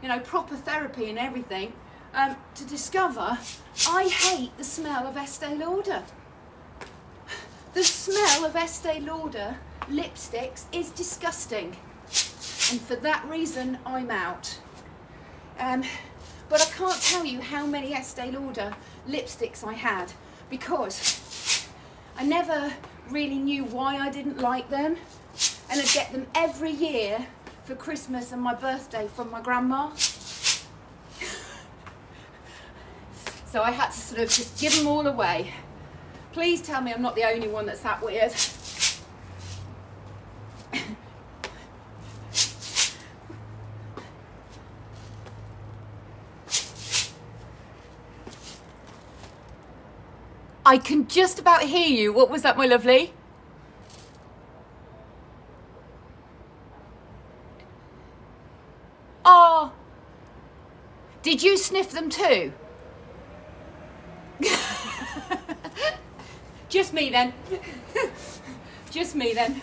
you know, proper therapy and everything, to discover I hate the smell of Estee Lauder. The smell of Estee Lauder lipsticks is disgusting, and for that reason I'm out. But I can't tell you how many Estee Lauder lipsticks I had, because I never really knew why I didn't like them, and I'd get them every year for Christmas and my birthday from my grandma. So I had to sort of just give them all away. Please tell me I'm not the only one that's that weird. I can just about hear you. What was that, my lovely? Oh, did you sniff them too? Just me then. Just me then.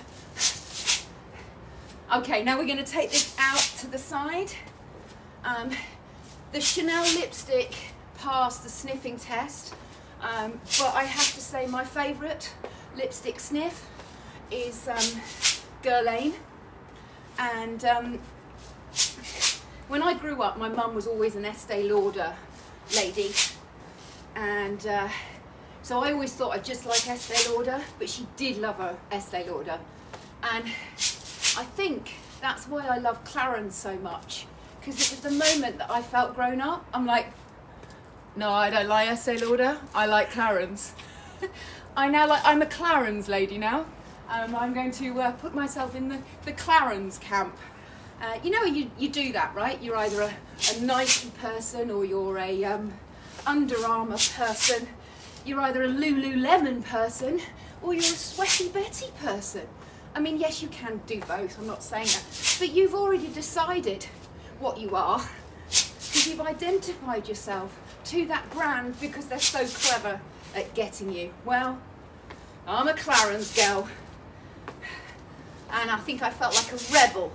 Okay, now we're going to take this out to the side. The Chanel lipstick passed the sniffing test, but I have to say my favourite lipstick sniff is Guerlain. And when I grew up, my mum was always an Estee Lauder lady, and so I always thought I'd just like Estee Lauder, but she did love her Estee Lauder, and I think that's why I love Clarins so much, because it was the moment that I felt grown up. I'm like, no, I don't like Estee Lauder, I like Clarins. I'm a Clarins lady now. I'm going to put myself in the Clarins camp. You know, you do that, right? You're either a Nike person, or you're a Under Armour person. You're either a Lululemon person, or you're a Sweaty Betty person. I mean, yes, you can do both, I'm not saying that. But you've already decided what you are, because you've identified yourself to that brand because they're so clever at getting you. Well, I'm a Clarins girl, and I think I felt like a rebel.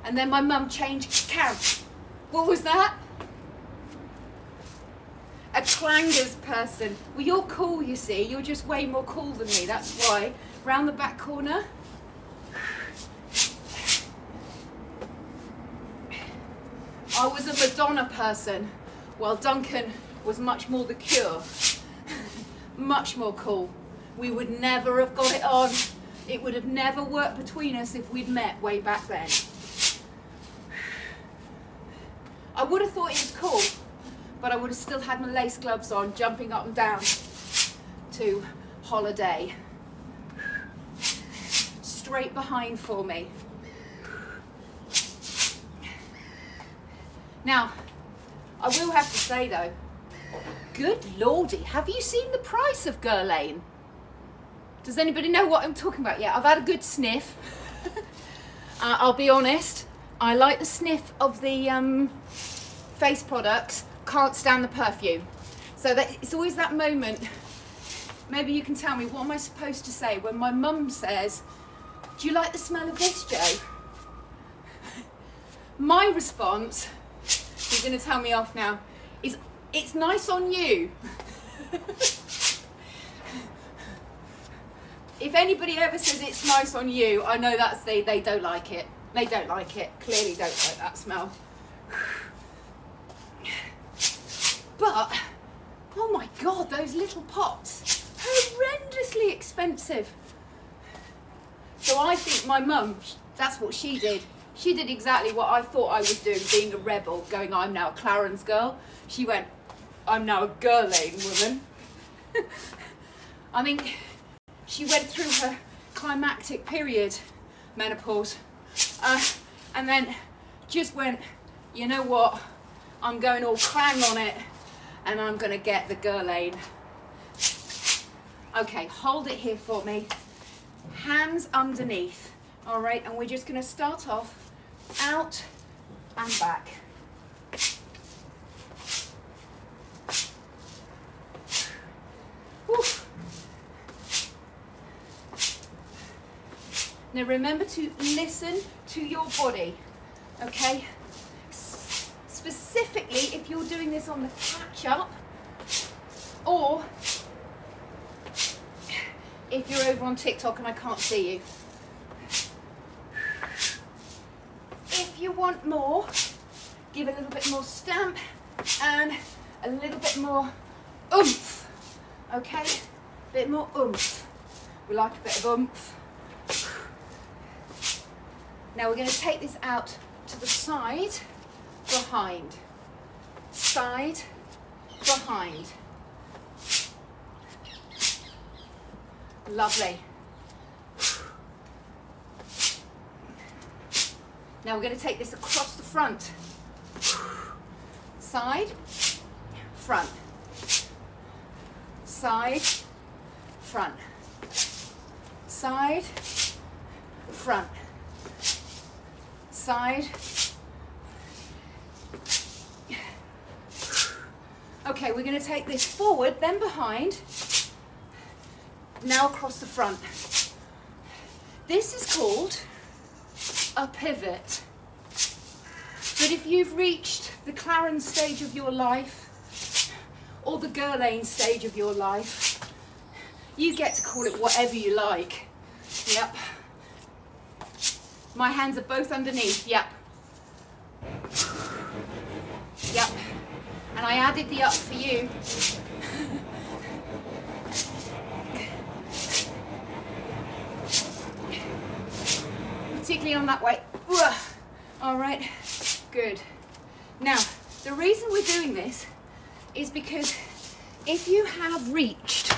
And then my mum changed camp. What was that? A clangers person. Well, you're cool, you see. You're just way more cool than me, that's why. Round the back corner. I was a Madonna person, while Duncan was much more the Cure. Much more cool. We would never have got it on. It would have never worked between us if we'd met way back then. I would have thought it was cool, but I would have still had my lace gloves on, jumping up and down to Holiday. Straight behind for me. Now, I will have to say though, good lordy, have you seen the price of Guerlain? Does anybody know what I'm talking about? Yeah, I've had a good sniff. I'll be honest, I like the sniff of the face products, can't stand the perfume. So that it's always that moment, maybe you can tell me, what am I supposed to say when my mum says, do you like the smell of this, Joe? My response, you're going to tell me off now, is it's nice on you. If anybody ever says it's nice on you, I know that's they don't like it. They don't like it. Clearly don't like that smell. But, oh my God, those little pots, horrendously expensive. So I think my mum, that's what she did. She did exactly what I thought I was doing, being a rebel, going, I'm now a Clarins girl. She went, I'm now a Guerlain woman. I mean, she went through her climactic period, menopause, and then just went, you know what, I'm going all clang on it, and I'm going to get the Guerlain. Okay, hold it here for me. Hands underneath. All right, and we're just going to start off out and back. Whew. Now remember to listen to your body, okay? specifically if you're doing this on the catch up, or if you're over on TikTok and I can't see you. If you want more, give a little bit more stamp and a little bit more oomph. Okay, a bit more oomph. We like a bit of oomph. Now we're going to take this out to the side, behind, side, behind. Lovely. Now we're going to take this across the front. Side, front. Side, front. Side, front. Side. Okay, we're going to take this forward, then behind. Now across the front. This is called a pivot. But if you've reached the Clarence stage of your life or the Guerlain stage of your life, you get to call it whatever you like. Yep. My hands are both underneath. Yep. Yep. And I added the up for you. Particularly on that way. All right, good. Now, the reason we're doing this is because if you have reached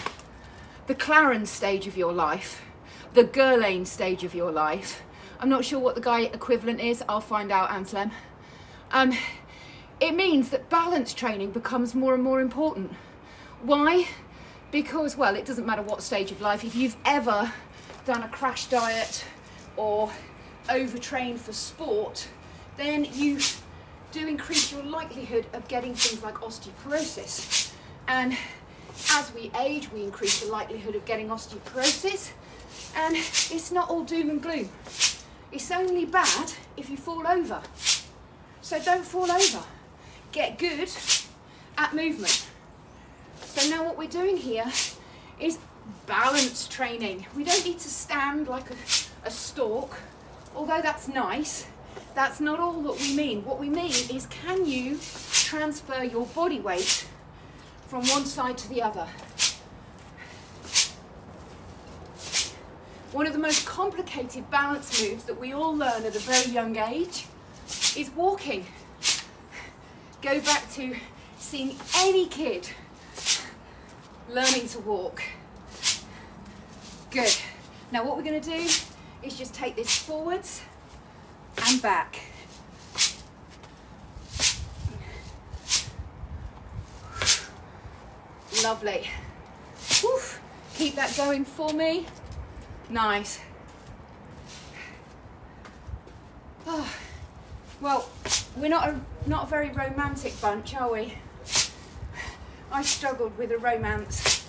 the Clarence stage of your life, the Guerlain stage of your life, I'm not sure what the guy equivalent is, I'll find out, Anselm. It means that balance training becomes more and more important. Why? Because, well, it doesn't matter what stage of life. If you've ever done a crash diet or overtrained for sport, then you do increase your likelihood of getting things like osteoporosis. And as we age, we increase the likelihood of getting osteoporosis. And it's not all doom and gloom. It's only bad if you fall over. So don't fall over. Get good at movement. So now what we're doing here is balance training. We don't need to stand like a stork, although that's nice. That's not all that we mean. What we mean is, can you transfer your body weight from one side to the other? One of the most complicated balance moves that we all learn at a very young age is walking. Go back to seeing any kid learning to walk. Good. Now what we're going to do is just take this forwards and back. Lovely. Whew. Keep that going for me. Nice. Oh. Well, we're not a very romantic bunch, are we? I struggled with a romance.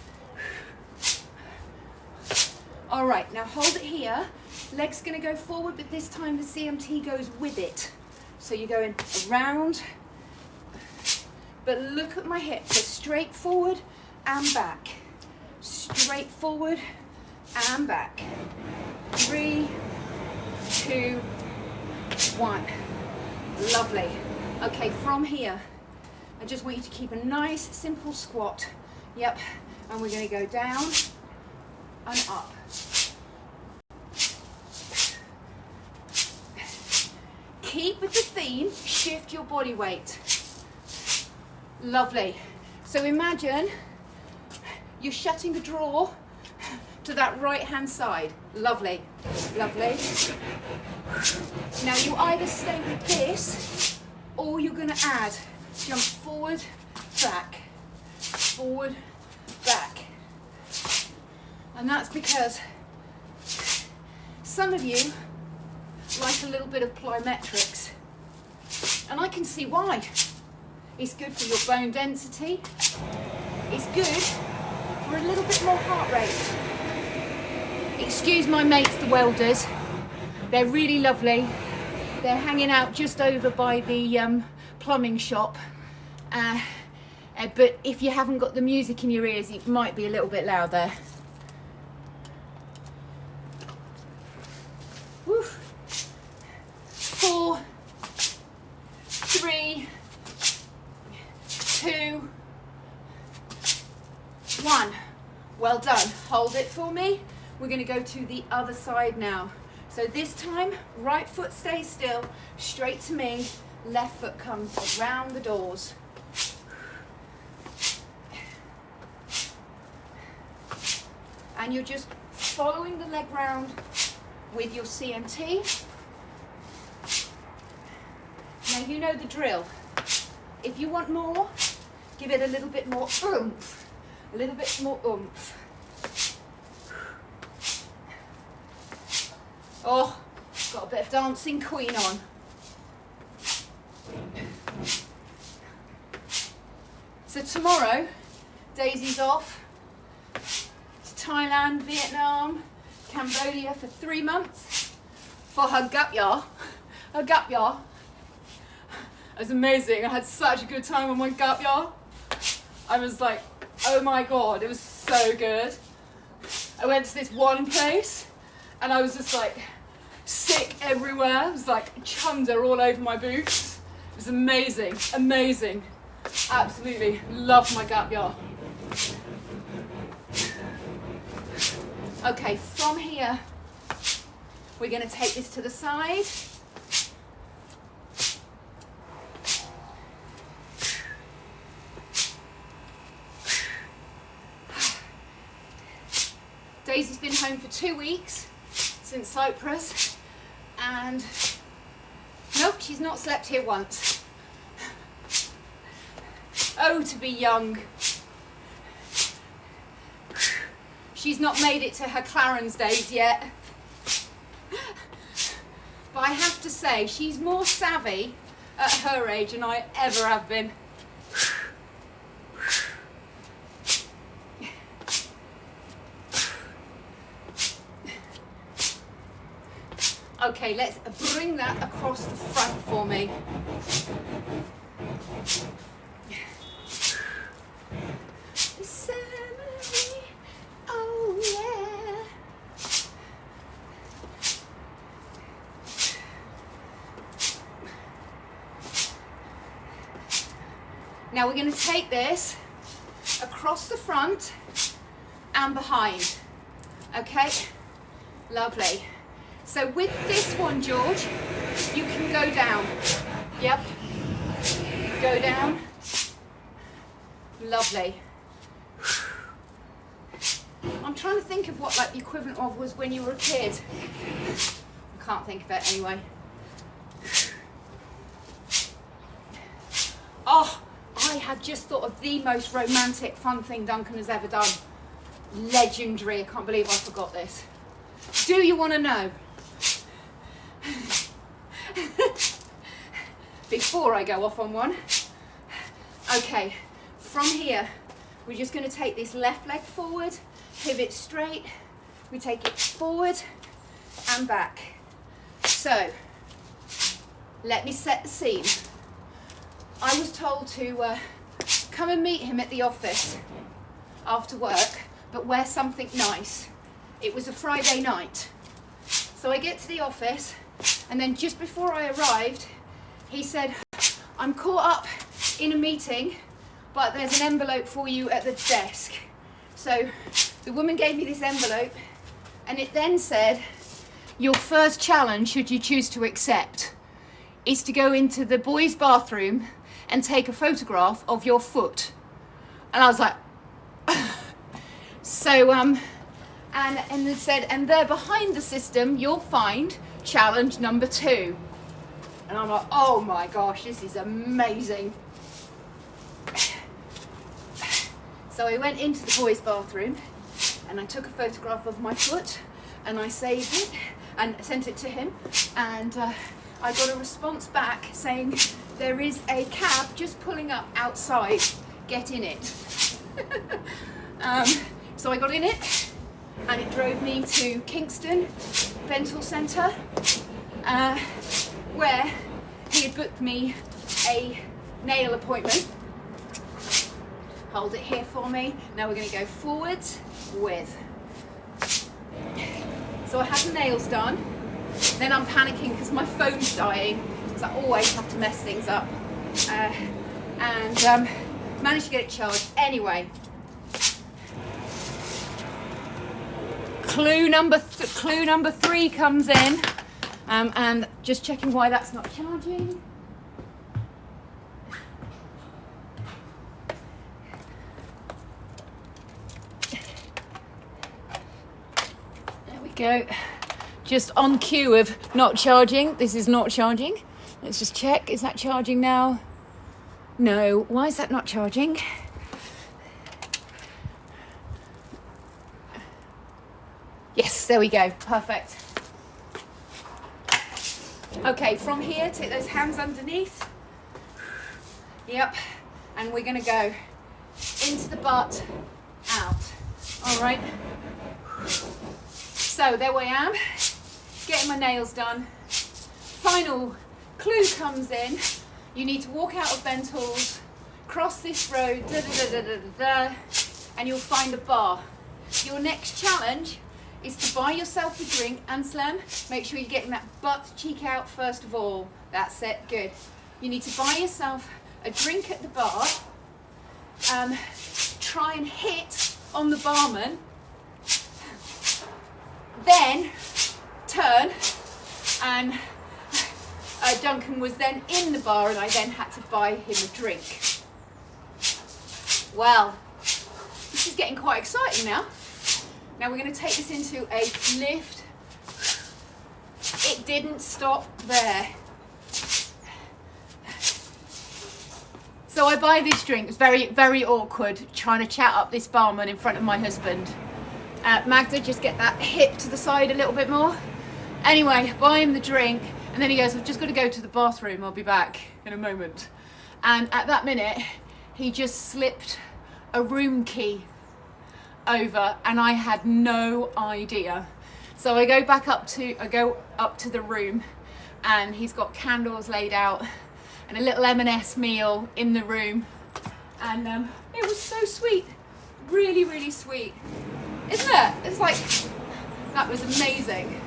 All right, now hold it here. Leg's going to go forward, but this time the CMT goes with it. So you're going around, but look at my hips. So straight forward and back. Straight forward and back. 3, 2, 1. Lovely. Okay, from here, I just want you to keep a nice, simple squat. Yep, and we're going to go down and up. Keep with the theme, shift your body weight. Lovely. So imagine you're shutting the drawer to that right hand side. Lovely, lovely. Now you either stay with this or you're going to add jump forward, back, forward, back. And that's because some of you like a little bit of plyometrics, and I can see why. It's good for your bone density. It's good for a little bit more heart rate. Excuse my mates, the welders. They're really lovely. They're hanging out just over by the plumbing shop. But if you haven't got the music in your ears, it might be a little bit loud there. Woo. 4, 3, 2, 1. Well done. Hold it for me. We're going to go to the other side now. So this time, right foot stays still, straight to me, left foot comes around the doors. And you're just following the leg round with your CMT. Now you know the drill. If you want more, give it a little bit more oomph. A little bit more oomph. Oh, got a bit of dancing queen on. So tomorrow, Daisy's off to Thailand, Vietnam, Cambodia for 3 months for her gap year. Her gap year. It was amazing. I had such a good time on my gap year. I was like, oh my God, it was so good. I went to this one place and I was just like sick everywhere. It was like chunder all over my boots. It was amazing, amazing. Absolutely loved my gap year. Okay, from here, we're going to take this to the side. Daisy's been home for 2 weeks since Cyprus, and nope, she's not slept here once. Oh, to be young. She's not made it to her Clarence days yet. But I have to say, she's more savvy at her age than I ever have been. Okay, let's bring that across the front for me. Oh yeah. Now we're going to take this across the front and behind. Okay, lovely. So with this one, George, you can go down. Yep. Go down. Lovely. I'm trying to think of what like the equivalent of was when you were a kid. I can't think of it anyway. Oh, I have just thought of the most romantic, fun thing Duncan has ever done. Legendary. I can't believe I forgot this. Do you want to know? Before I go off on one. Okay, from here, we're just going to take this left leg forward, pivot straight, we take it forward and back. So, let me set the scene. I was told to come and meet him at the office after work, but wear something nice. It was a Friday night. So I get to the office, and then just before I arrived, he said, I'm caught up in a meeting, but there's an envelope for you at the desk. So the woman gave me this envelope, and it then said, your first challenge, should you choose to accept, is to go into the boys' bathroom and take a photograph of your foot. And I was like, so, and it said, and there behind the system, you'll find challenge number 2. And I'm like, oh my gosh, this is amazing. So I went into the boys' bathroom and I took a photograph of my foot and I saved it and sent it to him, and I got a response back saying, there is a cab just pulling up outside, get in it. So I got in it and it drove me to Kingston Dental Centre, where he had booked me a nail appointment. Hold it here for me. Now we're going to go forwards with. So I had the nails done. Then I'm panicking because my phone's dying, so I always have to mess things up. And managed to get it charged. Anyway, clue number 3 comes in, and just checking why that's not charging. There we go. Just on cue of not charging. This is not charging. Let's just check. Is that charging now? No. Why is that not charging? Yes, there we go. Perfect. Okay, from here, take those hands underneath. Yep. And we're going to go into the butt, out. All right. So there I am, getting my nails done. Final clue comes in. You need to walk out of Bentall's, cross this road, and you'll find a bar. Your next challenge is to buy yourself a drink, and Slim, make sure you're getting that butt cheek out first of all. That's it, good. You need to buy yourself a drink at the bar, try and hit on the barman, then turn, and Duncan was then in the bar and I then had to buy him a drink. Well, this is getting quite exciting now. Now we're going to take this into a lift. It didn't stop there. So I buy this drink. It's very, very awkward trying to chat up this barman in front of my husband. Magda, just get that hip to the side a little bit more. Anyway, buy him the drink, and then he goes, I've just got to go to the bathroom, I'll be back in a moment. And at that minute, he just slipped a room key over, and I had no idea. So I go up to the room, and he's got candles laid out, and a little M&S meal in the room. And it was so sweet, really, really sweet. Isn't it? It's like, that was amazing.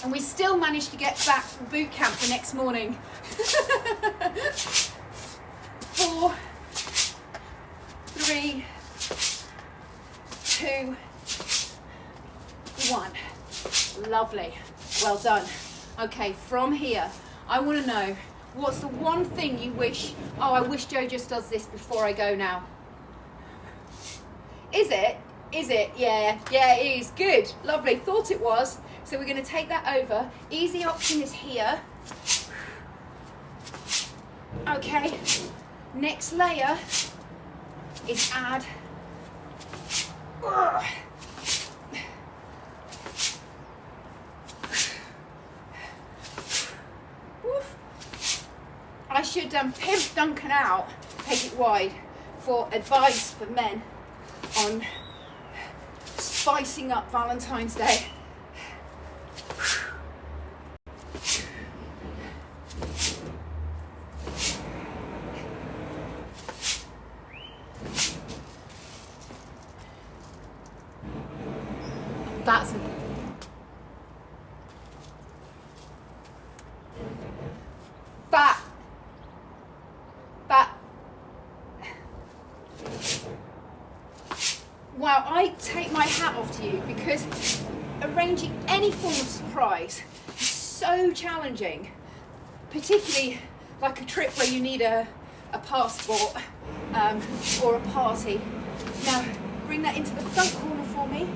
And we still managed to get back from boot camp the next morning. 4, 3, 2, 1. Lovely. Well done. Okay, from here, I want to know, what's the one thing you wish, oh, I wish Joe just does this before I go now? Is it? Is it? Yeah, it is. Good. Lovely. Thought it was. So we're going to take that over. Easy option is here. Okay. Next layer is add. I should pimp Duncan out, take it wide, for advice for men on spicing up Valentine's Day. That's wow, I take my hat off to you, because arranging any form of surprise is so challenging, particularly like a trip where you need a passport or a party. Now bring that into the front corner for me.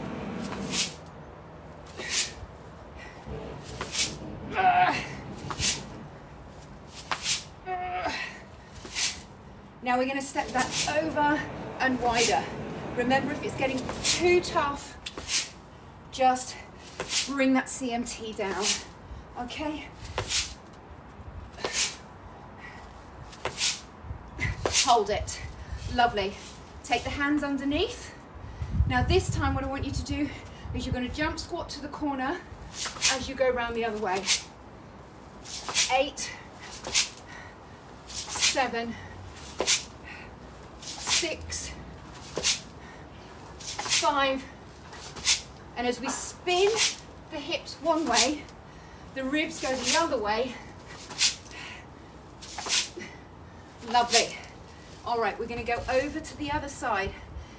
Now we're going to step that over and wider. Remember, if it's getting too tough, just bring that CMT down, okay? Hold it. Lovely. Take the hands underneath. Now this time what I want you to do is you're going to jump squat to the corner as you go round the other way. 8, 7, 6, 5, and as we spin the hips one way, the ribs go the other way. Lovely. All right, we're going to go over to the other side.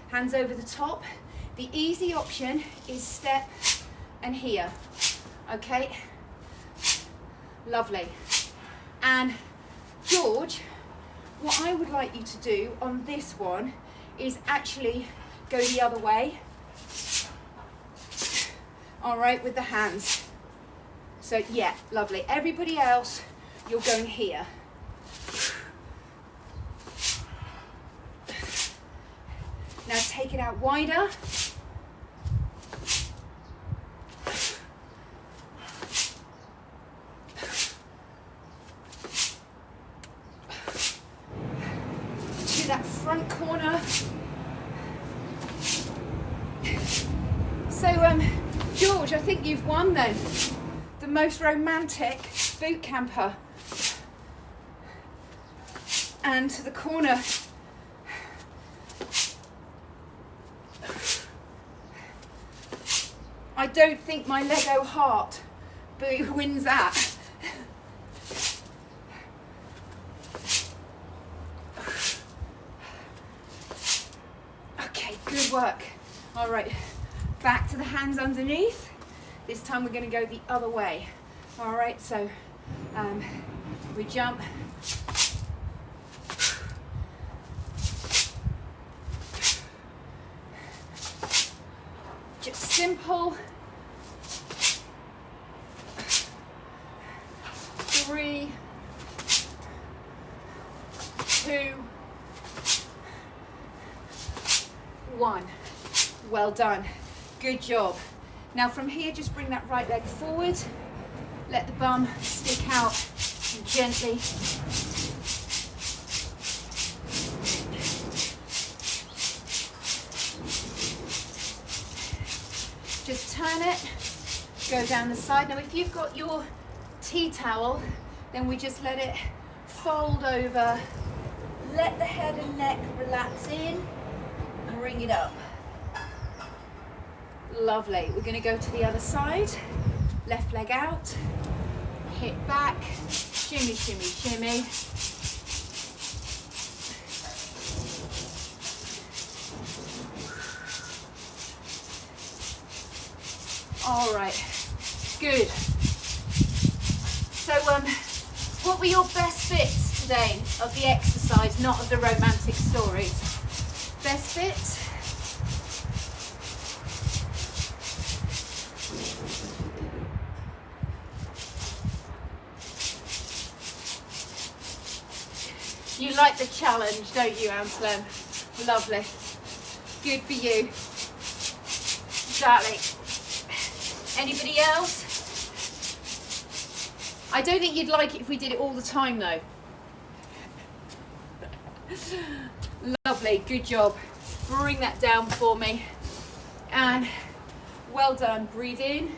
Hands over the top. The easy option is step and here. Okay? Lovely. And George, what I would like you to do on this one is actually go the other way. All right, with the hands. So yeah, lovely. Everybody else, you're going here. Now take it out wider. To that front corner. So George, I think you've won then. The most romantic boot camper. And to the corner. I don't think my Lego heart boot wins that. Okay, good work. All right, back to the hands underneath. This time we're going to go the other way. All right, so we jump. Just simple. 3, 2, 1. Well done. Good job. Now from here, just bring that right leg forward. Let the bum stick out and gently. Just turn it, go down the side. Now if you've got your tea towel, then we just let it fold over. Let the head and neck relax in and bring it up. Lovely. We're going to go to the other side. Left leg out, hip back, shimmy, shimmy, shimmy. All right, good. So what were your best bits today of the exercise, not of the romantic stories? Best bits? You like the challenge, don't you, Anselm? Lovely. Good for you. Exactly. Anybody else? I don't think you'd like it if we did it all the time though. Lovely, good job. Bring that down for me. And well done. Breathe in.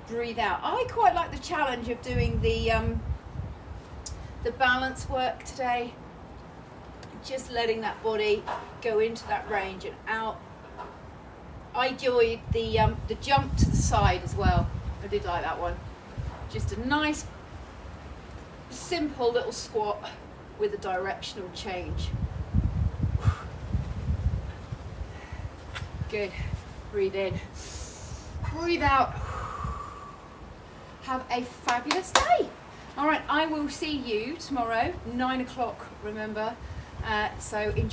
Breathe out. I quite like the challenge of doing the balance work today. Just letting that body go into that range and out. I enjoyed the jump to the side as well. I did like that one. Just a nice, simple little squat with a directional change. Good. Breathe in. Breathe out. Have a fabulous day. All right, I will see you tomorrow, 9 o'clock, remember. So enjoy.